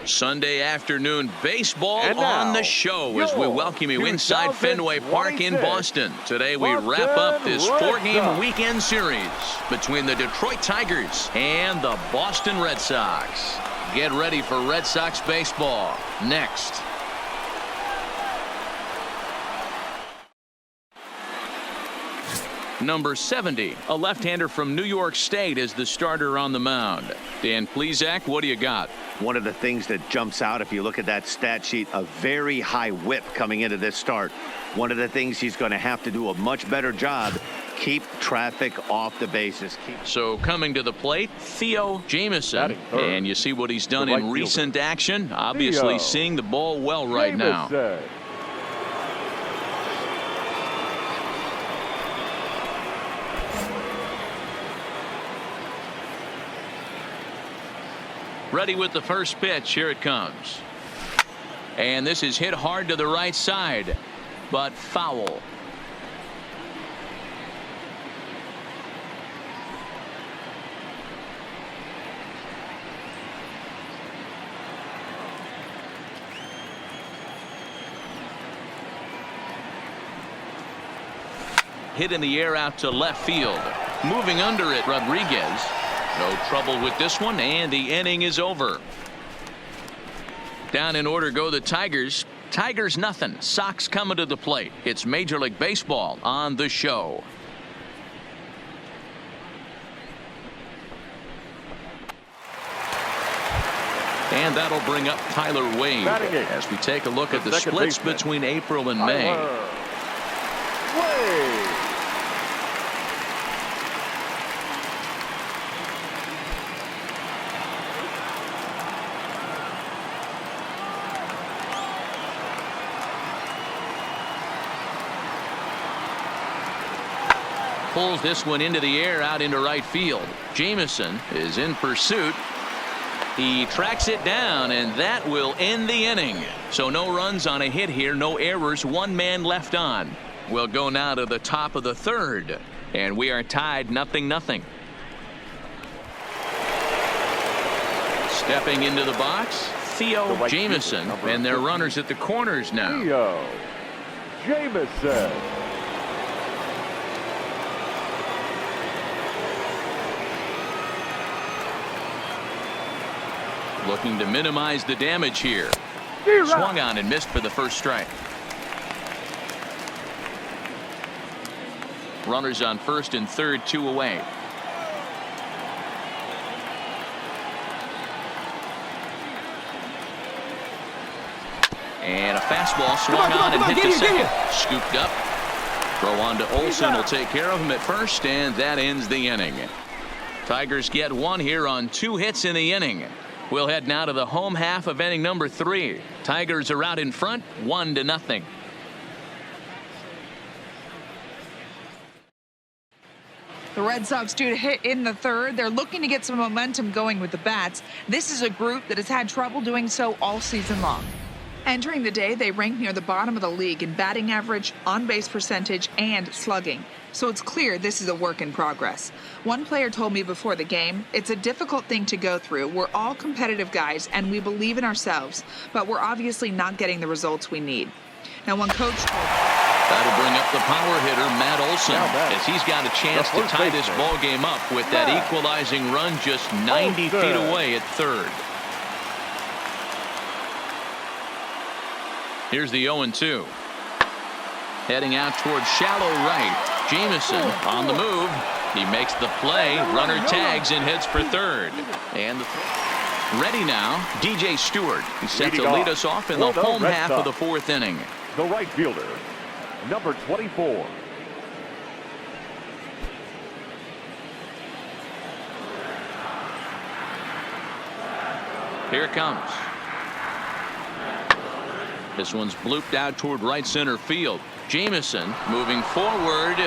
Sunday afternoon baseball now, on the show as we welcome you inside Fenway Park in Boston. Today we wrap up this four-game weekend series between the Detroit Tigers and the Boston Red Sox. Get ready for Red Sox baseball next. Number 70, a left-hander from New York State, is the starter on the mound. Dan Plesac, what do you got? One of the things that jumps out if you look at that stat sheet, a very high whip coming into this start. One of the things he's going to have to do a much better job, keep traffic off the bases. So coming to the plate, Theo Jamieson. And you see what he's done in recent action. Obviously seeing the ball well right now. Ready with the first pitch. Here it comes. And this is hit hard to the right side, but foul. Hit in the air out to left field. Moving under it, Rodriguez. No trouble with this one, and the inning is over. Down in order go the Tigers. Tigers nothing. Sox coming to the plate. It's Major League Baseball on the show. And that'll bring up Tyler Wade as we take a look at the splits between April and May. Wade. Pulls this one into the air out into right field. Jamieson is in pursuit. He tracks it down, and that will end the inning. So no runs on a hit here, no errors, one man left on. We'll go now to the top of the third, and we are tied 0-0. Stepping into the box, Theo Jamieson, and their runners at the corners now. Theo Jamieson. Looking to minimize the damage here. Swung on and missed for the first strike. Runners on first and third, 2 away. And a fastball swung on and hit to second. Scooped up. Throw on to Olsen will take care of him at first, and that ends the inning. Tigers get one here on 2 hits in the inning. We'll head now to the home half of inning number 3. Tigers are out in front, 1-0. The Red Sox due to hit in the third. They're looking to get some momentum going with the bats. This is a group that has had trouble doing so all season long. Entering the day, they rank near the bottom of the league in batting average, on-base percentage, and slugging. So it's clear this is a work in progress. One player told me before the game, it's a difficult thing to go through. We're all competitive guys, and we believe in ourselves, but we're obviously not getting the results we need. Now, one coach told me, that'll bring up the power hitter, Matt Olson, as he's got a chance to tie this ball game up with that equalizing run just 90 feet away at third. Here's the 0-2. Heading out towards shallow right. Jamieson on the move. He makes the play. Runner tags and hits for third. And ready now, DJ Stewart. He's set to lead us off in the home half of the 4th inning. The right fielder, number 24. Here it comes. This one's blooped out toward right center field. Jamieson moving forward.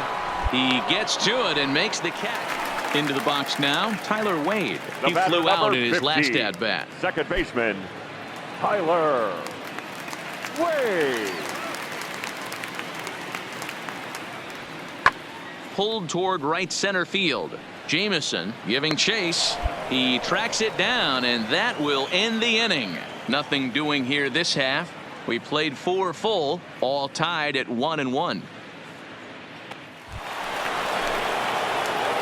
He gets to it and makes the catch. Into the box now, Tyler Wade. He flew out in his last at-bat. Second baseman, Tyler Wade. Pulled toward right center field. Jamieson giving chase. He tracks it down, and that will end the inning. Nothing doing here this half. We played 4 full, all tied at 1-1.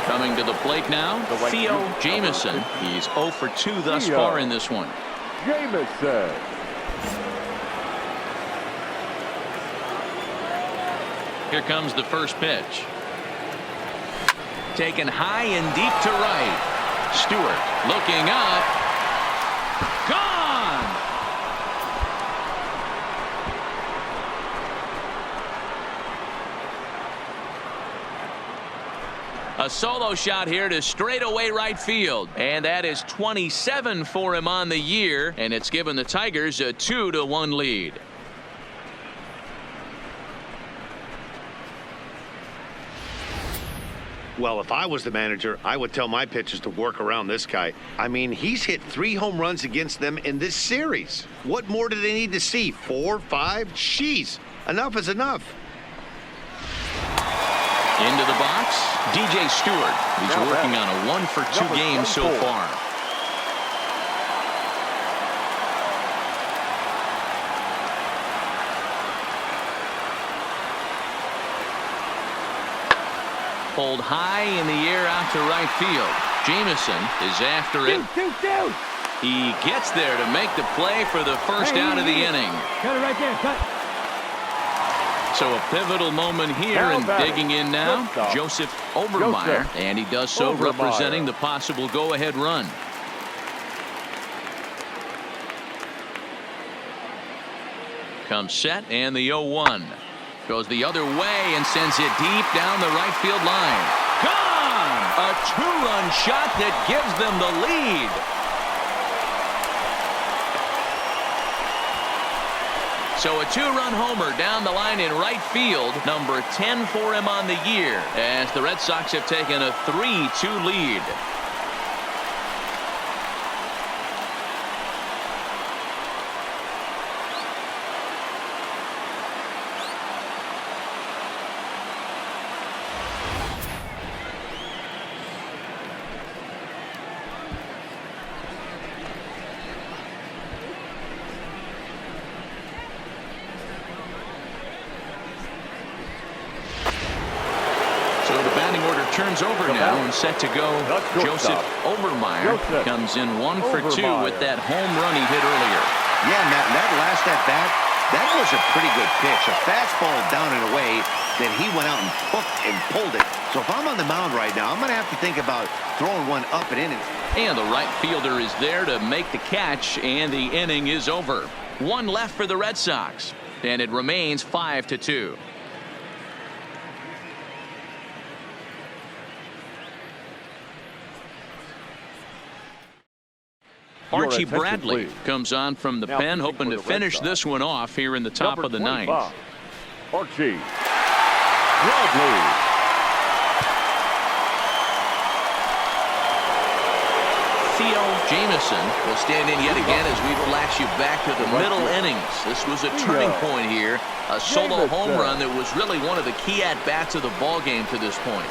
Coming to the plate now, Theo Jamieson. He's 0 for 2 thus far in this one. Jamieson. Here comes the first pitch. Taken high and deep to right. Stewart looking up. Gone! A solo shot here to straightaway right field. And that is 27 for him on the year. And it's given the Tigers a 2-1 lead. Well, if I was the manager, I would tell my pitchers to work around this guy. I mean, he's hit 3 home runs against them in this series. What more do they need to see? 4, 5? Jeez, enough is enough. Into the box, DJ Stewart. He's working on a 1 for 2 game so far. Pulled high in the air out to right field. Jamieson is after it. He gets there to make the play for the first out of the inning. Cut it right there. Cut. So a pivotal moment here, and digging in now, Joseph Obermeyer, and he does so representing the possible go-ahead run. Comes set, and the 0-1. Goes the other way and sends it deep down the right field line. Gone! A 2-run shot that gives them the lead. So a 2-run homer down the line in right field. Number 10 for him on the year, as the Red Sox have taken a 3-2 lead. Turns over now and set to go. Joseph Obermeyer comes in 1 for 2 with that home run he hit earlier. Yeah, Matt, that last at bat, that was a pretty good pitch. A fastball down and away. Then he went out and hooked and pulled it. So if I'm on the mound right now, I'm going to have to think about throwing one up and in it. And the right fielder is there to make the catch, and the inning is over. 1 left for the Red Sox, and it remains 5-2. Archie Bradley comes on from the pen, hoping to finish this one off here in the top of the 9th. Archie Bradley. Theo Jamieson will stand in yet again as we flash you back to the middle innings. This was a turning point here. A solo home run that was really one of the key at-bats of the ball game to this point.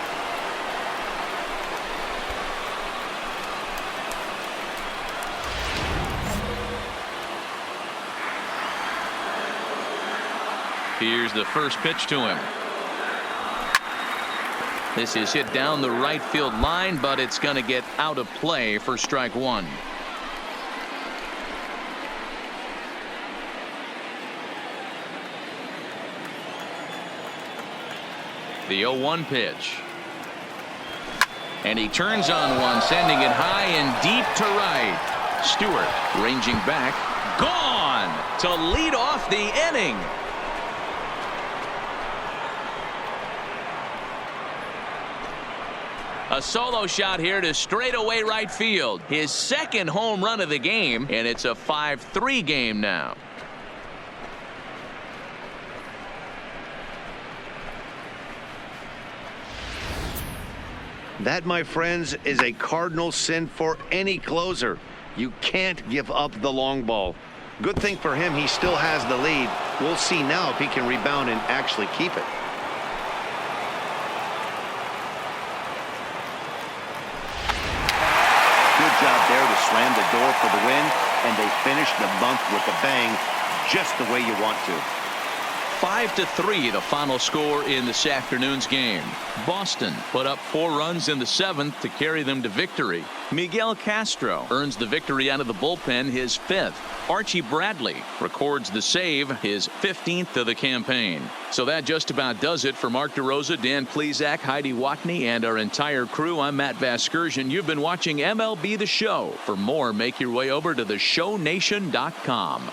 Here's the first pitch to him. This is hit down the right field line, but it's going to get out of play for strike 1. The 0-1 pitch. And he turns on one, sending it high and deep to right. Stewart ranging back. Gone to lead off the inning. A solo shot here to straightaway right field. His second home run of the game, and it's a 5-3 game now. That, my friends, is a cardinal sin for any closer. You can't give up the long ball. Good thing for him, he still has the lead. We'll see now if he can rebound and actually keep it. Good job there to slam the door for the win, and they finished the month with a bang, just the way you want to. 5-3 the final score in this afternoon's game. Boston put up 4 runs in the 7th to carry them to victory. Miguel Castro earns the victory out of the bullpen, his 5th. Archie Bradley records the save, his 15th of the campaign. So that just about does it for Mark DeRosa, Dan Plesac, Heidi Watney, and our entire crew. I'm Matt Vasgersian. You've been watching MLB The Show. For more, make your way over to theshownation.com.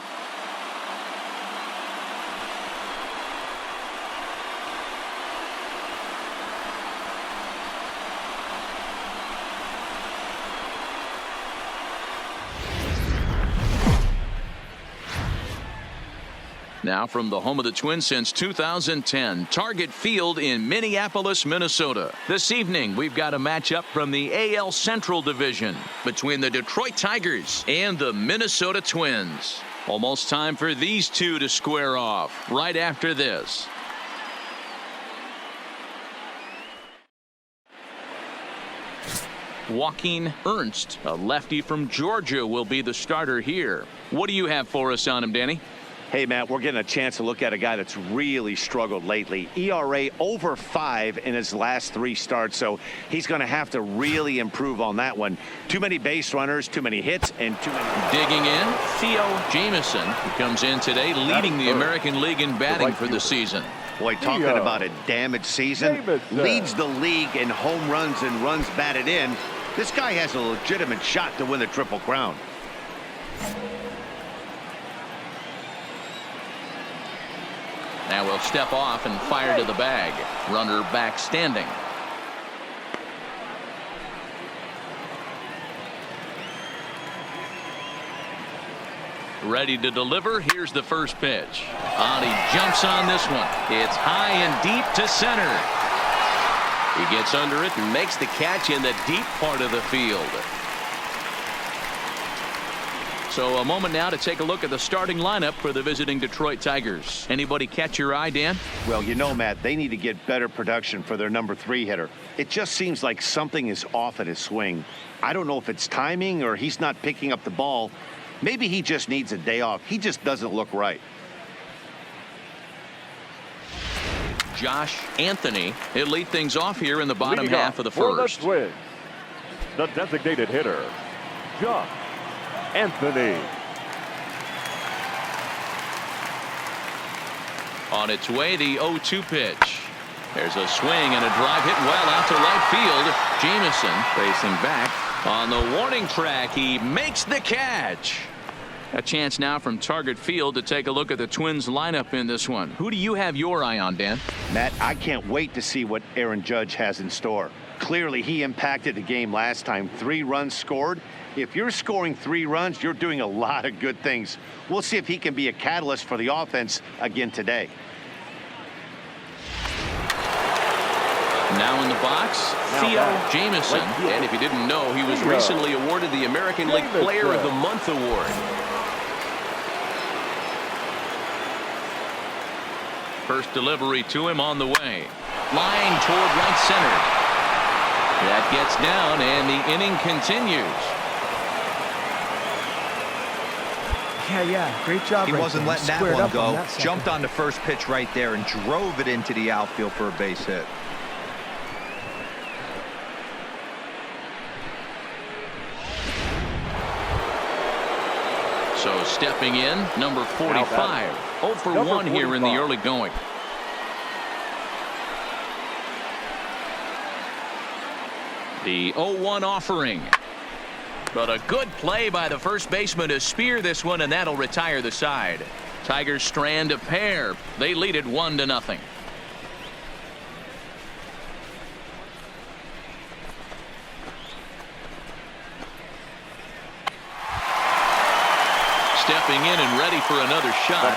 Now from the home of the Twins since 2010, Target Field in Minneapolis, Minnesota. This evening, we've got a matchup from the AL Central Division between the Detroit Tigers and the Minnesota Twins. Almost time for these two to square off right after this. Joaquin Ernst, a lefty from Georgia, will be the starter here. What do you have for us on him, Danny? Hey, Matt, we're getting a chance to look at a guy that's really struggled lately. ERA over 5 in his last 3 starts, so he's going to have to really improve on that one. Too many base runners, too many hits, and too many... Digging in, Theo Jamieson, who comes in today leading the American League in batting for the season. Boy, talking about a damaged season, leads the league in home runs and runs batted in. This guy has a legitimate shot to win the Triple Crown. Now we'll step off and fire to the bag. Runner back standing. Ready to deliver. Here's the first pitch. He jumps on this one. It's high and deep to center. He gets under it and makes the catch in the deep part of the field. So a moment now to take a look at the starting lineup for the visiting Detroit Tigers. Anybody catch your eye, Dan? Well, you know, Matt, they need to get better production for their number 3 hitter. It just seems like something is off at his swing. I don't know if it's timing or he's not picking up the ball. Maybe he just needs a day off. He just doesn't look right. Josh Anthony, he'll lead things off here in the bottom half of the first. For the Twins, the designated hitter, Josh Anthony. On its way, the 0-2 pitch. There's a swing and a drive hit well out to right field. Jamieson facing back on the warning track. He makes the catch. A chance now from Target Field to take a look at the Twins lineup in this one. Who do you have your eye on, Dan? Matt, I can't wait to see what Aaron Judge has in store. Clearly, he impacted the game last time. 3 runs scored. If you're scoring 3 runs, you're doing a lot of good things. We'll see if he can be a catalyst for the offense again today. Now in the box, Theo Jamieson. And if you didn't know, he was recently awarded the American League Player of the Month award. First delivery to him on the way. Line toward right center. That gets down, and the inning continues. Yeah, great job. He wasn't letting that Squared one up go. on that second. Jumped on the first pitch right there and drove it into the outfield for a base hit. So stepping in, number 45. 0 for 1 here in the early going. The 0-1 offering. But a good play by the first baseman to spear this one, and that'll retire the side. Tigers strand a pair. They lead it 1-0. Stepping in and ready for another shot.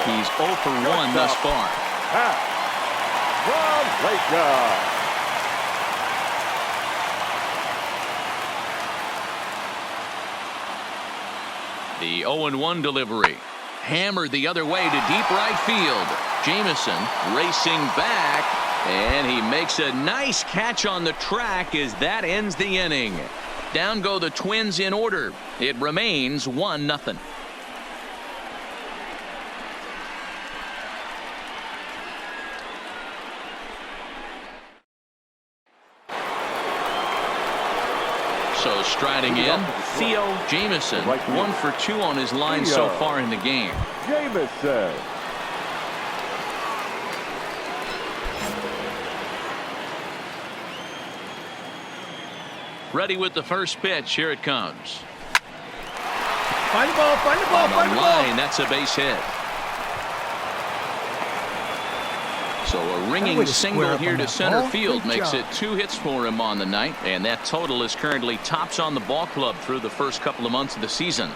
He's 0 for 1 thus far. The 0-1 delivery. Hammered the other way to deep right field. Jamieson racing back, and he makes a nice catch on the track as that ends the inning. Down go the Twins in order. It remains 1-0. So striding in, Theo Jamieson, 1 for 2 on his line so far in the game. Jamieson. Ready with the first pitch. Here it comes. Find the ball, find the ball, find the ball. That's a base hit. So a ringing single here to center field makes it 2 hits for him on the night, and that total is currently tops on the ball club through the first couple of months of the season.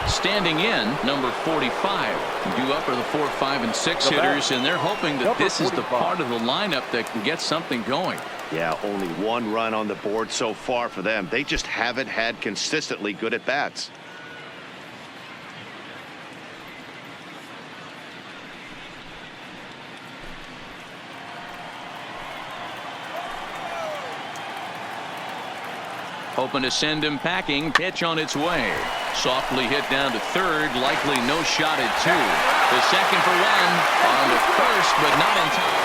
Standing in, number 45. Due up are the 4, 5, and 6 hitters, and they're hoping that this is the part of the lineup that can get something going. Yeah, only 1 run on the board so far for them. They just haven't had consistently good at bats. Hoping to send him packing. Pitch on its way. Softly hit down to third. Likely no shot at 2. The second for 1. On to first, but not in time.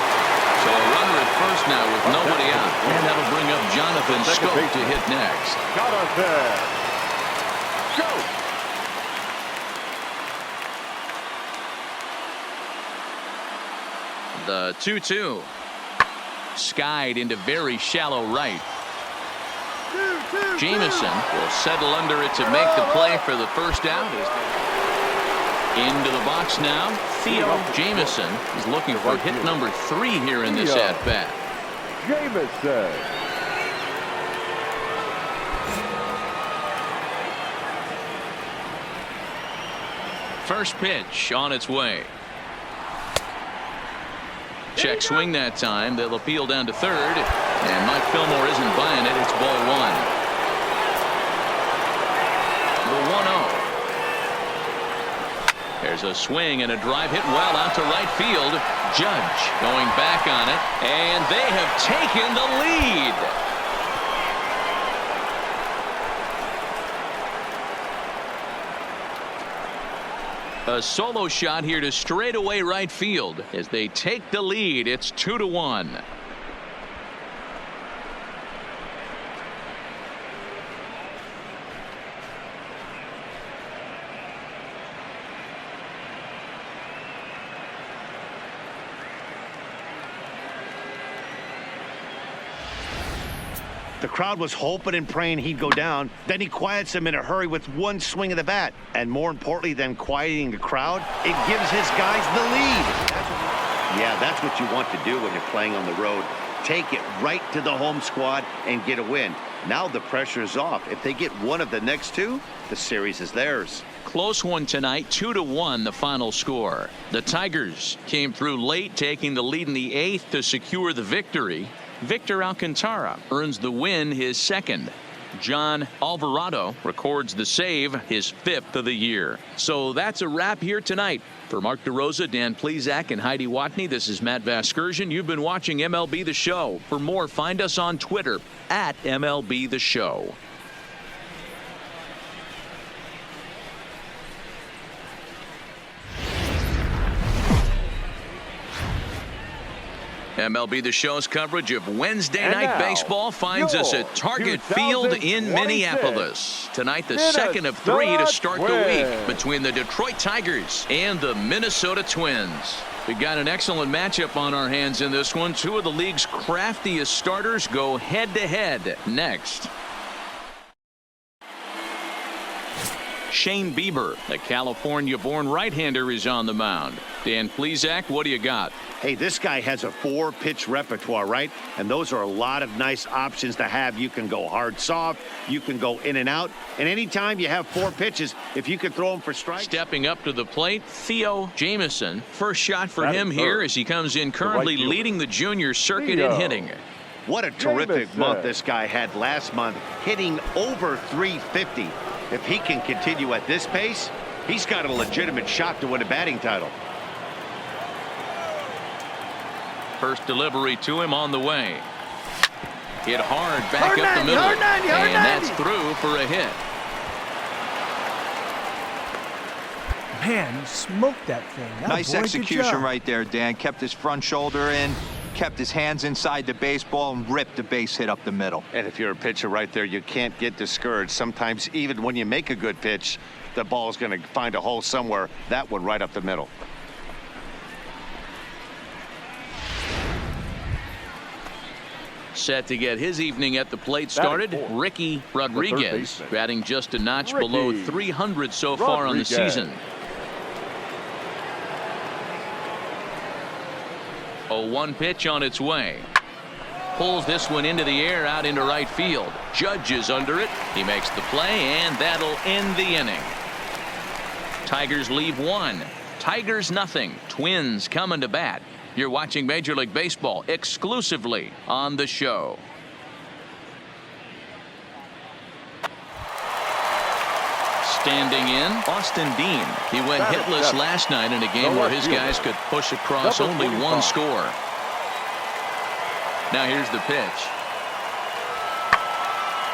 So a runner at first now with nobody out. And that'll bring up Jonathan Scope to hit next. Got us there. Go. The 2-2. Skied into very shallow right. Jamieson will settle under it to make the play for the first out. Into the box now. Theo Jamieson is looking for hit number 3 here in this at-bat. Jamieson. First pitch on its way. Check swing that time. They'll appeal down to third. And Mike Fillmore isn't buying it. It's ball 1. The 1-0. There's a swing and a drive hit well out to right field. Judge going back on it. And they have taken the lead. A solo shot here to straightaway right field as they take the lead. It's 2-1. The crowd was hoping and praying he'd go down. Then he quiets them in a hurry with 1 swing of the bat. And more importantly than quieting the crowd, it gives his guys the lead. That's what you want to do when you're playing on the road. Take it right to the home squad and get a win. Now the pressure is off. If they get one of the next 2, the series is theirs. Close one tonight. 2-1 the final score. The Tigers came through late, taking the lead in the 8th to secure the victory. Victor Alcantara earns the win, his 2nd. John Alvarado records the save, his 5th of the year. So that's a wrap here tonight. For Mark DeRosa, Dan Plesac, and Heidi Watney, this is Matt Vasgersian. You've been watching MLB The Show. For more, find us on Twitter at MLB The Show. MLB The Show's coverage of Wednesday night baseball finds us at Target Field in Minneapolis. Tonight, the second of 3 to start the week between the Detroit Tigers and the Minnesota Twins. We've got an excellent matchup on our hands in this one. 2 of the league's craftiest starters go head-to-head next. Shane Bieber, the California-born right-hander, is on the mound. Dan Plesac, what do you got? Hey, this guy has a 4-pitch repertoire, right? And those are a lot of nice options to have. You can go hard, soft. You can go in and out. And anytime you have 4 pitches, if you can throw them for strikes. Stepping up to the plate, Theo Jamieson. First shot for him here as he comes in currently leading the junior circuit in hitting. What a terrific month this guy had last month, hitting over 350. If he can continue at this pace, he's got a legitimate shot to win a batting title. First delivery to him on the way. Hit hard back up the middle. Hard 90, hard and that's 90. through for a hit. Man, you smoked that thing. That Nice boy, good execution job. right there, Dan. Kept his front shoulder in, kept his hands inside the baseball, and ripped the base hit up the middle. And if you're a pitcher right there, you can't get discouraged. Sometimes even when you make a good pitch, the ball's going to find a hole somewhere. That one right up the middle. Set to get his evening at the plate started. Batting fourth, Ricky the third Rodriguez baseman. batting just a notch Ricky below 300 so far on the Rodriguez. season. 0-1 pitch on its way. Pulls this one into the air out into right field. Judge is under it. He makes the play, and that'll end the inning. Tigers leave one. Tigers nothing. Twins coming to bat. You're watching Major League Baseball exclusively on the show. Standing in, Austin Dean. He went hitless last night in a game where his guys could push across only one score. Now here's the pitch.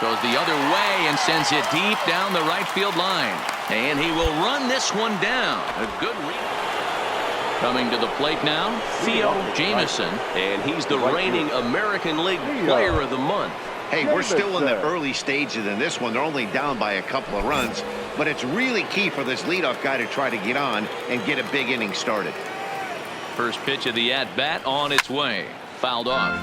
Goes the other way and sends it deep down the right field line. And he will run this one down. A good read. Coming to the plate now, Theo Jamieson, and he's the reigning American League Player of the Month. Hey, we're still in the early stages in this one. They're only down by a couple of runs, but it's really key for this leadoff guy to try to get on and get a big inning started. First pitch of the at-bat on its way. Fouled off.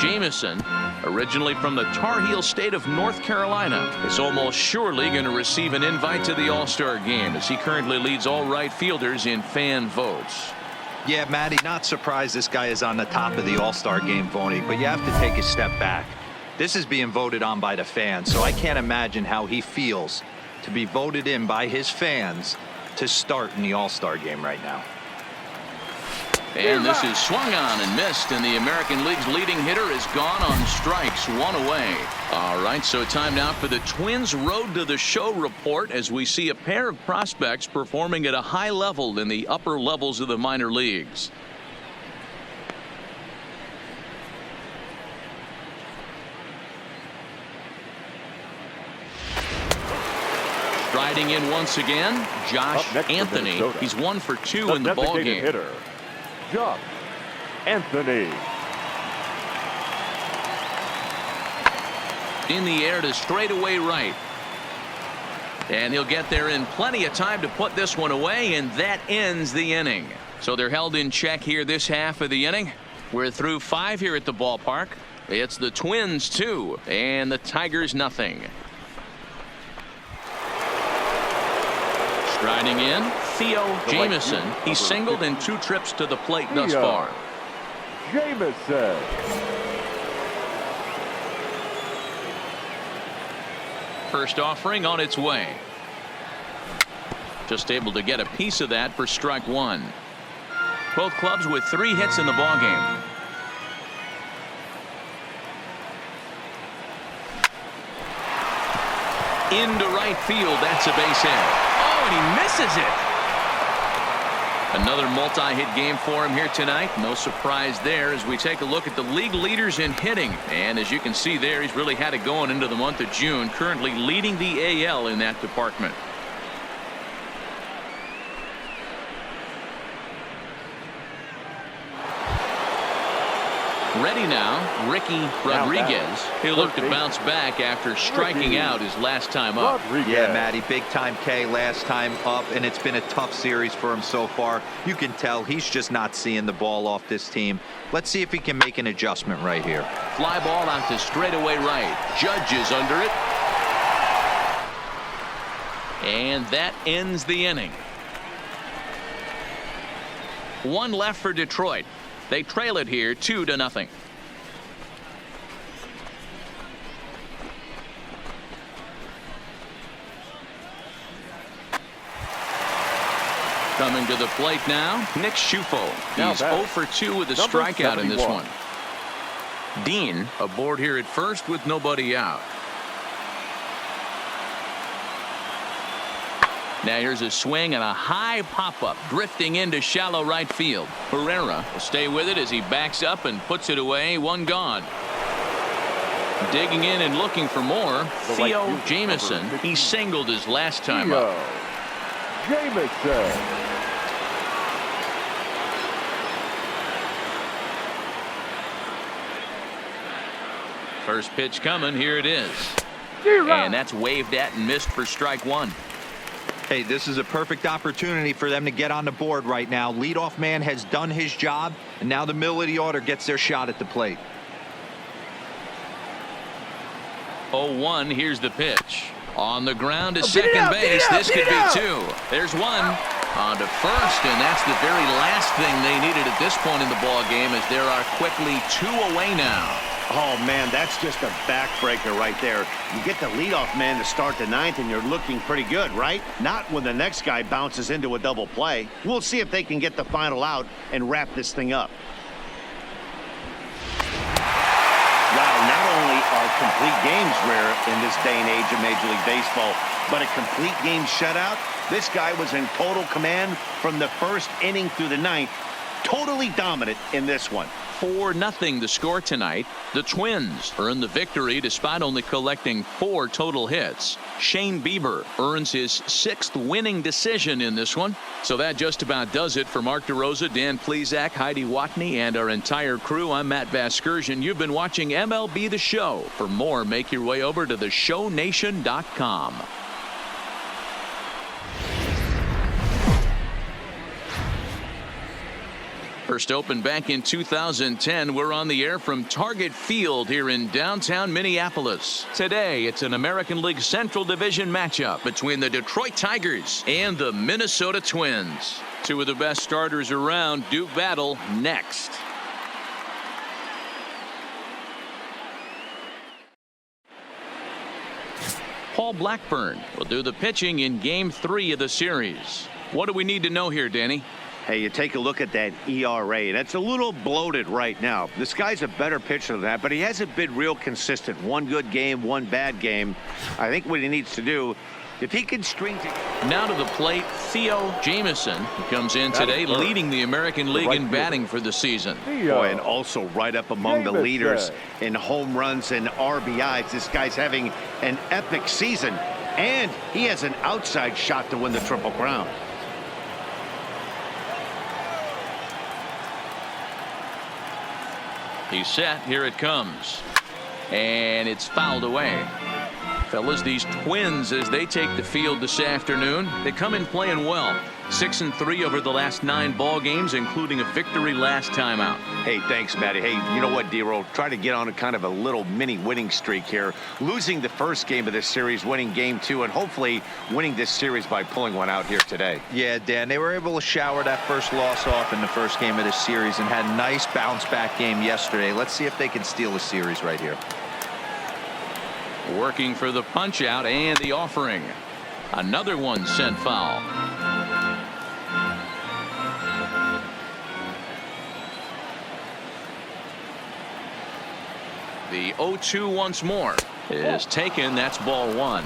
Jamieson, originally from the Tar Heel state of North Carolina, is almost surely going to receive an invite to the All-Star game as he currently leads all right fielders in fan votes. Yeah, Matty, not surprised this guy is on the top of the All-Star game voting, but you have to take a step back. This is being voted on by the fans, so I can't imagine how he feels to be voted in by his fans to start in the All-Star game right now. And this is swung on and missed, and the American League's leading hitter is gone on strikes, one away. All right, so time now for the Twins Road to the Show report as we see a pair of prospects performing at a high level in the upper levels of the minor leagues. Striding in once again, Josh Up next for Anthony. Minnesota, He's 1 for 2 the in the ball designated game. hitter, Josh Anthony. In the air to straightaway right. And he'll get there in plenty of time to put this one away, and that ends the inning. So they're held in check here this half of the inning. We're through 5 here at the ballpark. It's the Twins 2 and the Tigers nothing. Striding in, Theo Jamieson. He's singled in 2 trips to the plate thus Theo far. Jamieson. First offering on its way. Just able to get a piece of that for strike 1. Both clubs with 3 hits in the ballgame. Into right field. That's a base hit. Oh, and he misses it. Another multi-hit game for him here tonight. No surprise there as we take a look at the league leaders in hitting. And as you can see there, he's really had it going into the month of June, currently leading the AL in that department. Ready now, Ricky Rodriguez. He'll look to bounce back after striking out his last time up. Yeah, Matty, big time K last time up, and it's been a tough series for him so far. You can tell he's just not seeing the ball off this team. Let's see if he can make an adjustment right here. Fly ball out to straightaway right. Judge is under it. And that ends the inning. 1 left for Detroit. They trail it here 2-0. Coming to the plate now, Nick Schufo. He's 0 for 2 with a strikeout in this one. Dean aboard here at first with nobody out. Now here's a swing and a high pop-up drifting into shallow right field. Herrera will stay with it as he backs up and puts it away. One gone. Digging in and looking for more, Theo Jamieson. He singled his last time up. Jamieson. First pitch coming. Here it is. And that's waved at and missed for strike one. Hey, this is a perfect opportunity for them to get on the board right now. Leadoff man has done his job, and now the middle of the order gets their shot at the plate. 0-1. Here's the pitch. On the ground to second base. This could be two. There's one. On to first, and that's the very last thing they needed at this point in the ball game, as there are quickly two away now. Oh, man, that's just a backbreaker right there. You get the leadoff man to start the ninth, and you're looking pretty good, right? Not when the next guy bounces into a double play. We'll see if they can get the final out and wrap this thing up. Wow, not only are complete games rare in this day and age of Major League Baseball, but a complete game shutout. This guy was in total command from the first inning through the ninth. Totally dominant in this one. 4-0 the score tonight. The Twins earn the victory despite only collecting 4 total hits. Shane Bieber earns his 6th winning decision in this one. So that just about does it for Mark DeRosa, Dan Plesac, Heidi Watney, and our entire crew. I'm Matt Vasgersian. You've been watching MLB The Show. For more, make your way over to theshownation.com. First opened back in 2010. We're on the air from Target Field here in downtown Minneapolis. Today, it's an American League Central Division matchup between the Detroit Tigers and the Minnesota Twins. Two of the best starters around do battle next. Paul Blackburn will do the pitching in Game 3 of the series. What do we need to know here, Danny? Hey, you take a look at that ERA, and it's a little bloated right now. This guy's a better pitcher than that, but he hasn't been real consistent. One good game, one bad game. I think what he needs to do, if he can string together. Now to the plate, Theo Jamieson, who comes in today leading the American League in batting for the season. Boy, and also right up among the leaders in home runs and RBIs. This guy's having an epic season, and he has an outside shot to win the Triple Crown. He's set. Here it comes. And it's fouled away. Fellas, these Twins, as they take the field this afternoon, they come in playing well. 6-3 over the last 9 ball games, including a victory last time out. Hey, thanks, Matty. Hey, you know what, D-Roll? Try to get on a kind of a little mini winning streak here. Losing the first game of this series, winning game 2, and hopefully winning this series by pulling one out here today. Yeah, Dan, they were able to shower that first loss off in the first game of this series and had a nice bounce-back game yesterday. Let's see if they can steal a series right here. Working for the punch out and the offering. Another one sent foul. The 0-2 once more is taken. That's ball 1.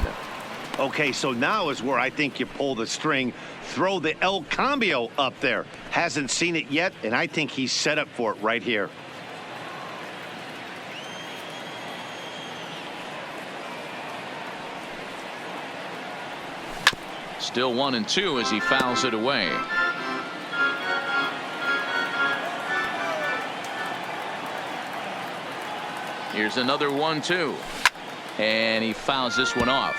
Okay, so now is where I think you pull the string. Throw the El Cambio up there. Hasn't seen it yet, and I think he's set up for it right here. Still 1-2 as he fouls it away. Here's another 1-2. And he fouls this one off.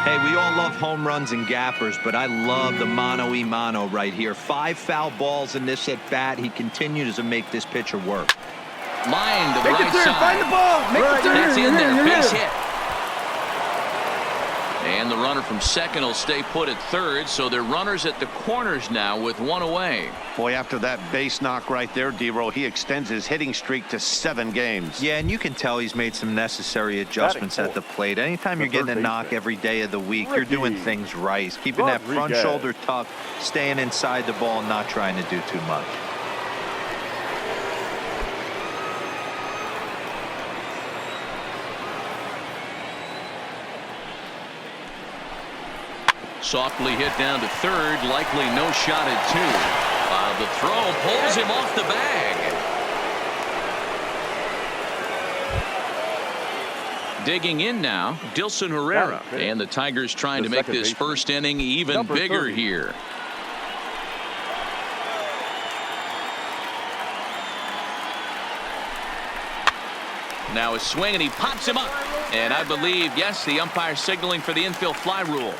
Hey, we all love home runs and gappers, but I love the mano-y-mano right here. 5 foul balls in this at-bat. He continues to make this pitcher work. Line to the right side. Find the ball. Make the turn. That's in there. Base hit. And the runner from second will stay put at third, so they're runners at the corners now with 1 away. Boy, after that base knock right there, D-Roll, he extends his hitting streak to 7 games. Yeah, and you can tell he's made some necessary adjustments at the plate. Anytime you're getting a knock every day of the week, you're doing things right. He's keeping that front shoulder tucked, staying inside the ball, not trying to do too much. softly hit down to third, likely no shot at two. The throw pulls him off the bag. Digging in now, Dilson Herrera, and the Tigers trying to make this first inning even bigger here. Now a swing, and he pops him up. And I believe, yes, the umpire signaling for the infield fly rule.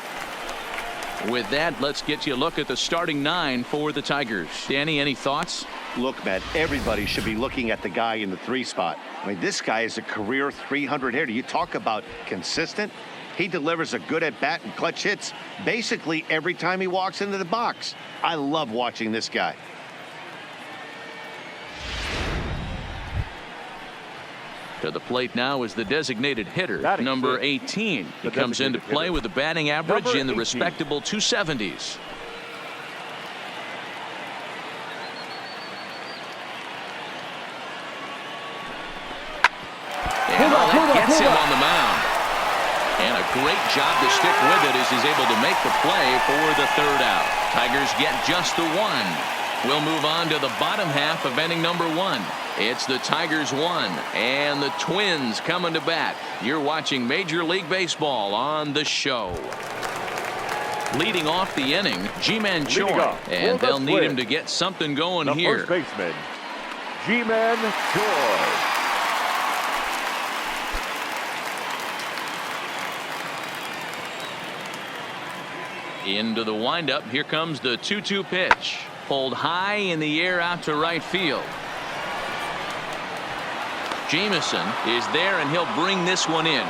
With that, let's get you a look at the starting 9 for the Tigers. Danny, any thoughts? Look, Matt, everybody should be looking at the guy in the 3 spot. I mean, this guy is a career 300 hitter. You talk about consistent. He delivers a good at-bat and clutch hits basically every time he walks into the box. I love watching this guy. To the plate now is the designated hitter, number 18. He comes into play with a batting average in the respectable 270s. And that gets him on the mound. And a great job to stick with it as he's able to make the play for the 3rd out. Tigers get just the 1. We'll move on to the bottom half of inning number 1. It's the Tigers 1 and the Twins coming to bat. You're watching Major League Baseball on the show. Leading off the inning, Ji-Man Choi, and they'll need him to get something going here. First baseman, Ji-Man Choi. Into the windup. Here comes the 2-2 pitch. Pulled high in the air out to right field. Jameson is there, and he'll bring this one in.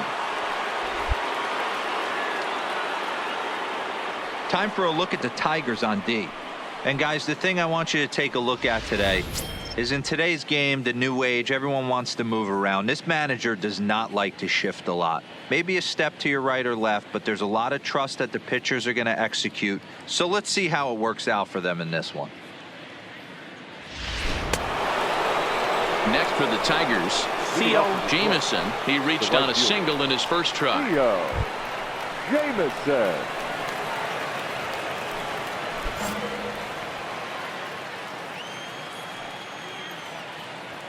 Time for a look at the Tigers on D. And guys, the thing I want you to take a look at today is in today's game, the new age, everyone wants to move around. This manager does not like to shift a lot. Maybe a step to your right or left, but there's a lot of trust that the pitchers are going to execute. So let's see how it works out for them in this one. Next for the Tigers, Theo Jameson. He reached on a single in his first try. Theo Jameson.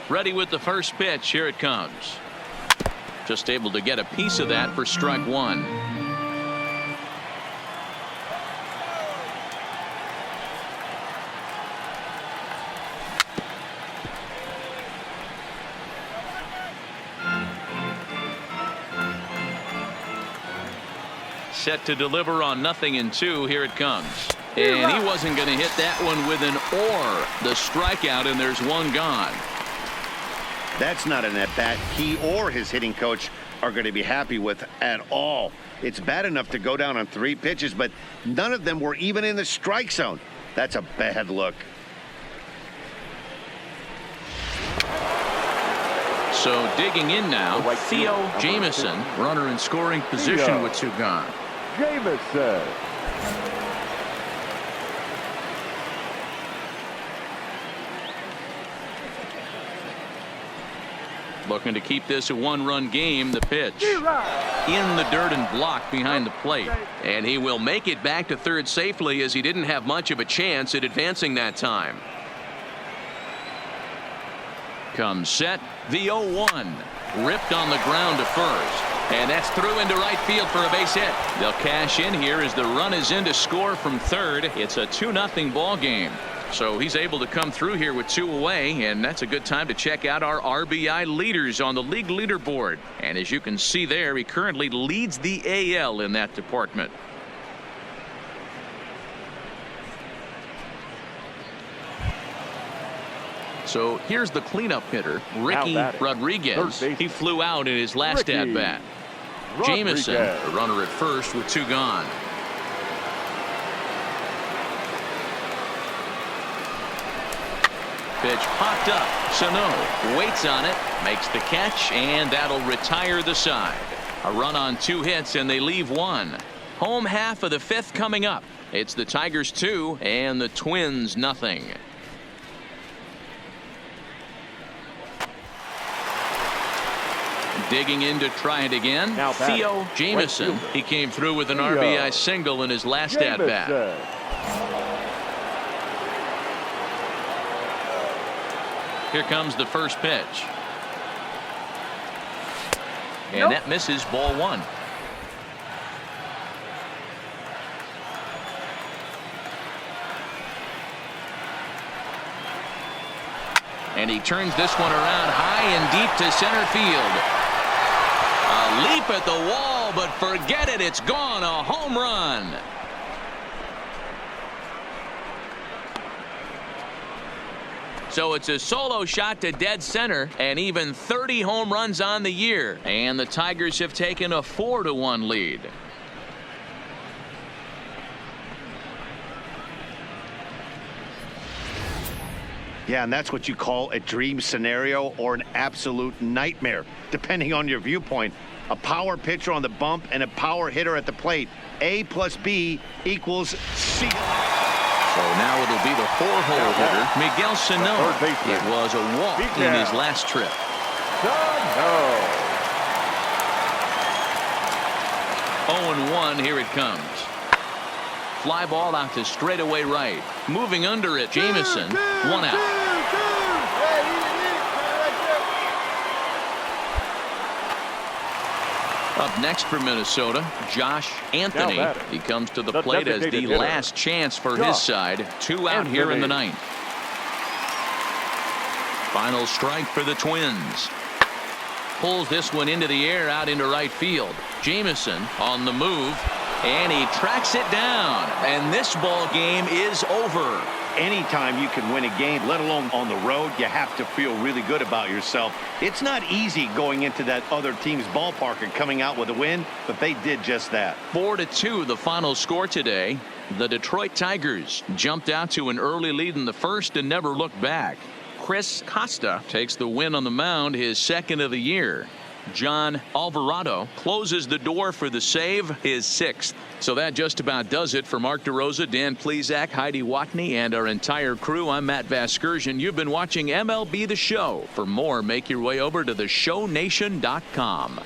Ready with the first pitch. Here it comes. Just able to get a piece of that for strike 1. Set to deliver on 0-2. Here it comes. And he wasn't going to hit that one with an or. The strikeout, and there's one gone. That's not an at-bat he or his hitting coach are going to be happy with at all. It's bad enough to go down on 3 pitches, but none of them were even in the strike zone. That's a bad look. So digging in now, Theo Jameson, runner in scoring position with 2 gone. Jameson. Looking to keep this a 1-run game. The pitch in the dirt and blocked behind the plate, and he will make it back to third safely as he didn't have much of a chance at advancing that time. Comes set, the 0-1, ripped on the ground to first, and that's through into right field for a base hit. They'll cash in here as the run is in to score from third. It's a 2-0 ball game. So he's able to come through here with 2 away, and that's a good time to check out our RBI leaders on the league leaderboard. And as you can see there, he currently leads the AL in that department. So here's the cleanup hitter, Ricky Rodriguez. He flew out in his last at-bat. Jameson, a runner at first with 2 gone. Pitch popped up. Sano waits on it, makes the catch, and that'll retire the side. A run on 2 hits, and they leave 1. Home half of the 5th coming up. It's the Tigers 2 and the Twins 0. Digging in to try it again. Now batting, Theo Jamieson. right fielder. He came through with an Theo RBI single in his last at-bat. Jamieson. Here comes the first pitch. And that misses, ball one. And he turns this one around high and deep to center field. A leap at the wall, but forget it. It's gone. A home run. So it's a solo shot to dead center, and even 30 home runs on the year. And the Tigers have taken a 4-1 lead. Yeah, and that's what you call a dream scenario or an absolute nightmare, depending on your viewpoint. A power pitcher on the bump and a power hitter at the plate. A plus B equals C. So now it'll be the 4-hole hitter, Miguel Sano. It was a walk in his last trip. Sano. 0-1, here it comes. Fly ball out to straightaway right. Moving under it, Jamieson. 1 out. Up next for Minnesota, Josh Anthony. He comes to the plate as the last chance for his side. 2 out here in the ninth. Final strike for the Twins. Pulls this one into the air out into right field. Jamieson on the move, and he tracks it down. And this ball game is over. Anytime you can win a game, let alone on the road, you have to feel really good about yourself. It's not easy going into that other team's ballpark and coming out with a win, but they did just that. 4-2 the final score today. The Detroit Tigers jumped out to an early lead in the first and never looked back. Chris Costa takes the win on the mound, his second of the year. John Alvarado closes the door for the save, his 6th. So that just about does it for Mark DeRosa, Dan Plesac, Heidi Watney, and our entire crew. I'm Matt Vasgersian. You've been watching MLB The Show. For more, make your way over to theshownation.com.